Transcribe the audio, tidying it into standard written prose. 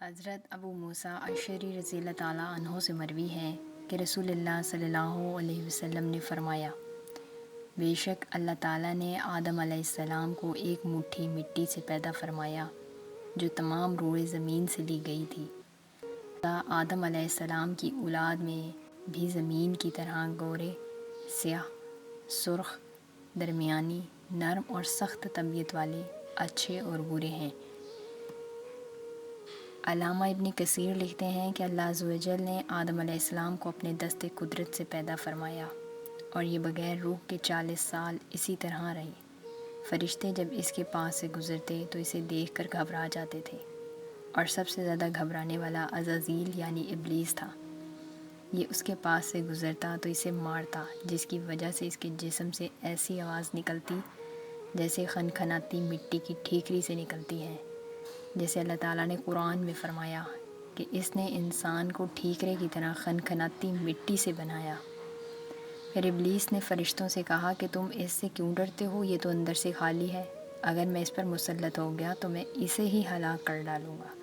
حضرت ابو موسیٰ اشعری رضی اللہ تعالیٰ عنہ سے مروی ہے کہ رسول اللہ صلی اللہ علیہ وسلم نے فرمایا، بے شک اللہ تعالیٰ نے آدم علیہ السلام کو ایک مٹھی مٹی سے پیدا فرمایا جو تمام روئے زمین سے لی گئی تھی۔ آدم علیہ السلام کی اولاد میں بھی زمین کی طرح گورے، سیاہ، سرخ، درمیانی، نرم اور سخت طبیعت والے، اچھے اور برے ہیں۔ علامہ ابن کثیر لکھتے ہیں کہ اللہ عز و جل نے آدم علیہ السلام کو اپنے دست قدرت سے پیدا فرمایا اور یہ بغیر روح کے 40 سال اسی طرح رہی۔ فرشتے جب اس کے پاس سے گزرتے تو اسے دیکھ کر گھبرا جاتے تھے، اور سب سے زیادہ گھبرانے والا عزازیل یعنی ابلیس تھا۔ یہ اس کے پاس سے گزرتا تو اسے مارتا، جس کی وجہ سے اس کے جسم سے ایسی آواز نکلتی جیسے کھنکھناتی مٹی کی ٹھیکری سے نکلتی ہے، جیسے اللہ تعالیٰ نے قرآن میں فرمایا کہ اس نے انسان کو ٹھیکرے کی طرح کھنکھناتی مٹی سے بنایا۔ پھر ابلیس نے فرشتوں سے کہا کہ تم اس سے کیوں ڈرتے ہو؟ یہ تو اندر سے خالی ہے، اگر میں اس پر مسلط ہو گیا تو میں اسے ہی ہلاک کر ڈالوں گا۔